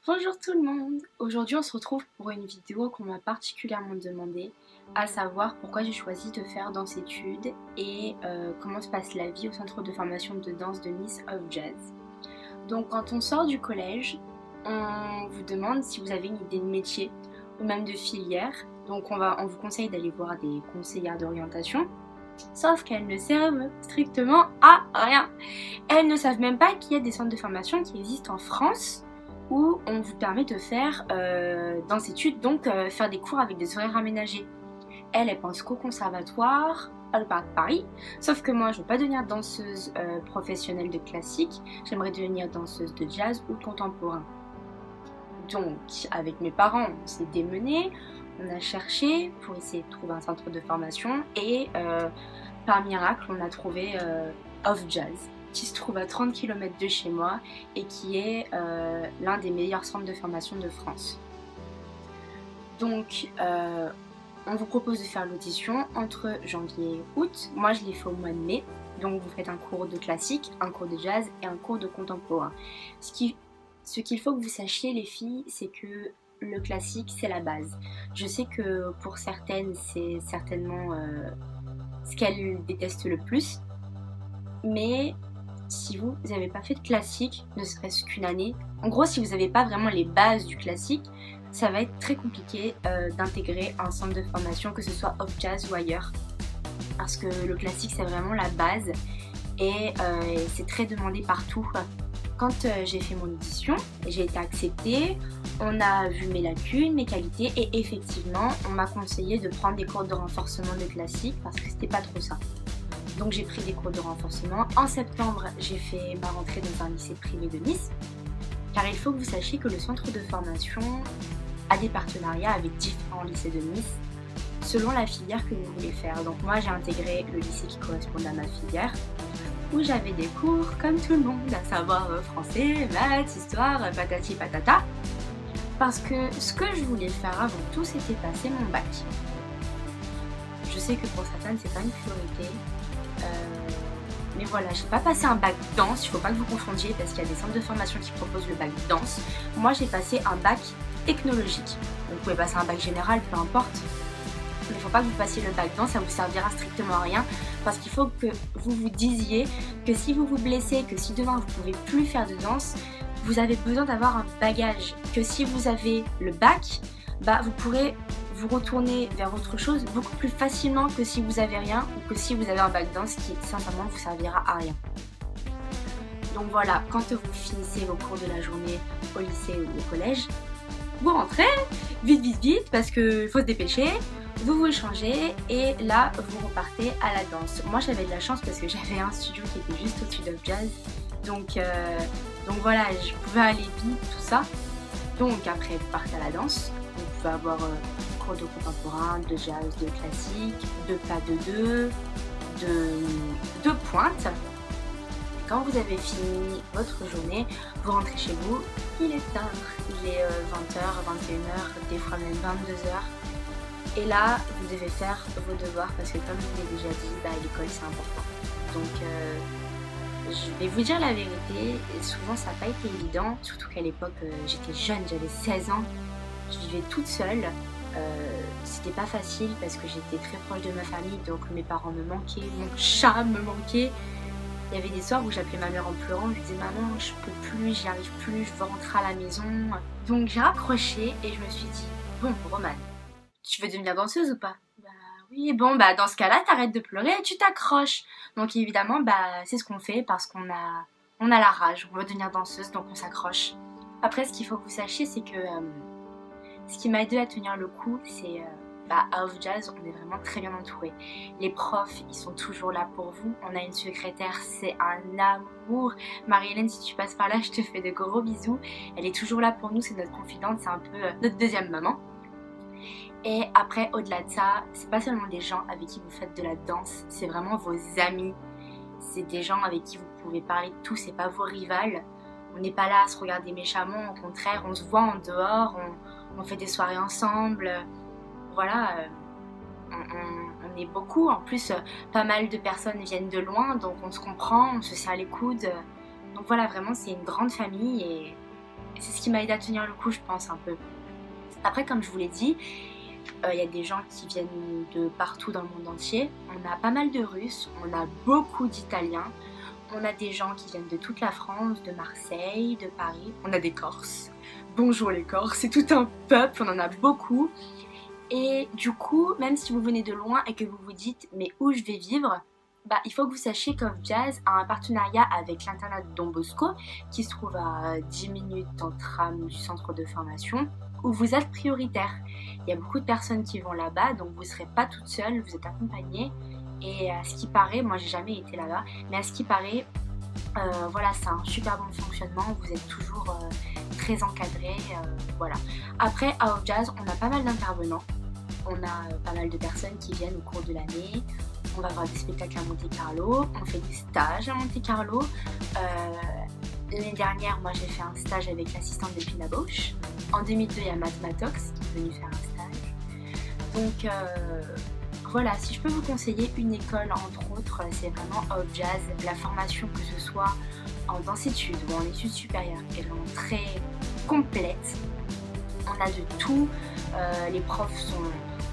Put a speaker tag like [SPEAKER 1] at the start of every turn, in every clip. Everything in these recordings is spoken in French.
[SPEAKER 1] Bonjour tout le monde. Aujourd'hui on se retrouve pour une vidéo qu'on m'a particulièrement demandé, à savoir pourquoi j'ai choisi de faire danse études et comment se passe la vie au centre de formation de danse de Nice of Jazz. Donc quand on sort du collège, on vous demande si vous avez une idée de métier ou même de filière. Donc on vous conseille d'aller voir des conseillères d'orientation, sauf qu'elles ne servent strictement à rien. Elles ne savent même pas qu'il y a des centres de formation qui existent en France où on vous permet de faire danse études, donc faire des cours avec des horaires aménagés. Elle pense qu'au conservatoire, à Paris, sauf que moi je veux pas devenir danseuse professionnelle de classique, j'aimerais devenir danseuse de jazz ou contemporain. Donc avec mes parents on s'est démenés, on a cherché pour essayer de trouver un centre de formation et par miracle on a trouvé Of Jazz, qui se trouve à 30 km de chez moi et qui est l'un des meilleurs centres de formation de France. Donc on vous propose de faire l'audition entre janvier et août. Moi je l'ai fait au mois de mai. Donc vous faites un cours de classique, un cours de jazz et un cours de contemporain. Ce qu'il faut que vous sachiez les filles, c'est que le classique c'est la base. Je sais que pour certaines c'est certainement ce qu'elles détestent le plus. Mais si vous n'avez pas fait de classique, ne serait-ce qu'une année, en gros si vous n'avez pas vraiment les bases du classique, ça va être très compliqué d'intégrer un centre de formation, que ce soit Of Jazz ou ailleurs. Parce que le classique c'est vraiment la base et c'est très demandé partout. Quand j'ai fait mon audition, j'ai été acceptée, on a vu mes lacunes, mes qualités et effectivement on m'a conseillé de prendre des cours de renforcement de classique parce que c'était pas trop ça. Donc j'ai pris des cours de renforcement. En septembre, j'ai fait ma rentrée dans un lycée privé de Nice. Car il faut que vous sachiez que le centre de formation a des partenariats avec différents lycées de Nice selon la filière que vous voulez faire. Donc moi j'ai intégré le lycée qui correspond à ma filière où j'avais des cours comme tout le monde, à savoir français, maths, histoire, patati patata. Parce que ce que je voulais faire avant tout, c'était passer mon bac. Je sais que pour certaines, c'est pas une priorité. Mais voilà, j'ai pas passé un bac danse, il faut pas que vous confondiez parce qu'il y a des centres de formation qui proposent le bac danse. Moi j'ai passé un bac technologique. Vous pouvez passer un bac général, peu importe. Mais il faut pas que vous passiez le bac danse, ça vous servira strictement à rien. Parce qu'il faut que vous vous disiez que si vous vous blessez, que si demain vous pouvez plus faire de danse, vous avez besoin d'avoir un bagage. Que si vous avez le bac, vous pourrez vous retourner vers autre chose beaucoup plus facilement que si vous avez rien ou que si vous avez un bac danse qui sincèrement vous servira à rien. Donc voilà, quand vous finissez vos cours de la journée au lycée ou au collège, vous rentrez vite parce qu'il faut se dépêcher, vous vous changez et là vous repartez à la danse. Moi j'avais de la chance parce que j'avais un studio qui était juste au-dessus d'Off Jazz, donc voilà, je pouvais aller vite, tout ça. Donc après vous partez à la danse, vous pouvez avoir cours de contemporain, de jazz, de classique, de pas de deux, de pointe. Et quand vous avez fini votre journée, vous rentrez chez vous, il est tard, il est 20h, 21h, des fois même 22h. Et là, vous devez faire vos devoirs parce que comme je vous l'ai déjà dit, l'école c'est important. Donc je vais vous dire la vérité, souvent ça n'a pas été évident, surtout qu'à l'époque j'étais jeune, j'avais 16 ans, je vivais toute seule. C'était pas facile parce que j'étais très proche de ma famille, donc mes parents me manquaient, mon chat me manquait. Il y avait des soirs où j'appelais ma mère en pleurant, je disais maman je peux plus, j'y arrive plus, je veux rentrer à la maison. Donc j'ai raccroché et je me suis dit bon Romane, tu veux devenir danseuse ou pas? Oui, bon dans ce cas-là t'arrêtes de pleurer et tu t'accroches. Donc évidemment c'est ce qu'on fait parce qu'on a la rage, on veut devenir danseuse donc on s'accroche. Après ce qu'il faut que vous sachiez c'est que ce qui m'a aidé à tenir le coup, c'est à Of Jazz, on est vraiment très bien entouré. Les profs, ils sont toujours là pour vous. On a une secrétaire, c'est un amour. Marie-Hélène, si tu passes par là, je te fais de gros bisous. Elle est toujours là pour nous, c'est notre confidente, c'est un peu notre deuxième maman. Et après, au-delà de ça, c'est pas seulement des gens avec qui vous faites de la danse, c'est vraiment vos amis. C'est des gens avec qui vous pouvez parler de tout, c'est pas vos rivales. On n'est pas là à se regarder méchamment, au contraire, on se voit en dehors, on fait des soirées ensemble, voilà, on est beaucoup, en plus pas mal de personnes viennent de loin, donc on se comprend, on se serre les coudes, donc voilà, vraiment c'est une grande famille c'est ce qui m'a aidé à tenir le coup, je pense, un peu. Après, comme je vous l'ai dit, il y a des gens qui viennent de partout dans le monde entier. On a pas mal de Russes, on a beaucoup d'Italiens, on a des gens qui viennent de toute la France, de Marseille, de Paris, on a des Corses. Bonjour les Corses, c'est tout un peuple, on en a beaucoup. Et du coup, même si vous venez de loin et que vous vous dites mais où je vais vivre, bah, il faut que vous sachiez qu'Off Jazz a un partenariat avec l'internat de Don Bosco qui se trouve à 10 minutes en tram du centre de formation où vous êtes prioritaire. Il y a beaucoup de personnes qui vont là-bas, donc vous ne serez pas toute seule, vous êtes accompagnée. Et à ce qui paraît, moi j'ai jamais été là-bas, mais à ce qui paraît, voilà, c'est un super bon fonctionnement, vous êtes toujours très encadré, voilà. Après, à Off Jazz, on a pas mal d'intervenants, on a pas mal de personnes qui viennent au cours de l'année, on va voir des spectacles à Monte Carlo, on fait des stages à Monte Carlo. L'année dernière, moi j'ai fait un stage avec l'assistante de Pina Bausch. En 2002, il y a Matt Mattox qui est venu faire un stage. Donc voilà, si je peux vous conseiller une école, entre autres, c'est vraiment Off Jazz. La formation, que ce soit en danse-études ou en études supérieures, est vraiment très complète. On a de tout, les profs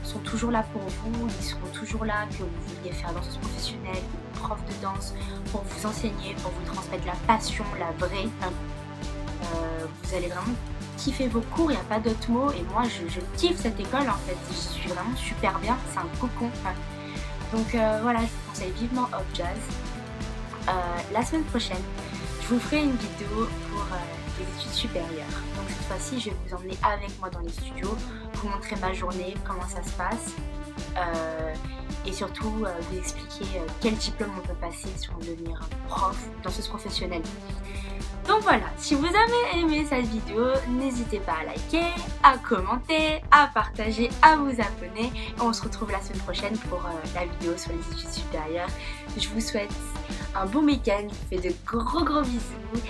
[SPEAKER 1] sont toujours là pour vous, ils seront toujours là, que vous vouliez faire danseuse professionnelle ou prof de danse, pour vous enseigner, pour vous transmettre la passion, la vraie. Vous allez vraiment kiffer vos cours, il n'y a pas d'autre mot, et moi je kiffe cette école en fait, je suis vraiment super bien, c'est un cocon. Donc voilà, je vous conseille vivement Off Jazz. La semaine prochaine, je vous ferai une vidéo pour les études supérieures. Donc cette fois-ci, je vais vous emmener avec moi dans les studios, vous montrer ma journée, comment ça se passe, et surtout vous expliquer quel diplôme on peut passer si on veut devenir prof, danseuse professionnelle. Donc voilà, si vous avez aimé cette vidéo, n'hésitez pas à liker, à commenter, à partager, à vous abonner. Et on se retrouve la semaine prochaine pour la vidéo sur les études supérieures. Je vous souhaite un bon week-end, je vous fais de gros bisous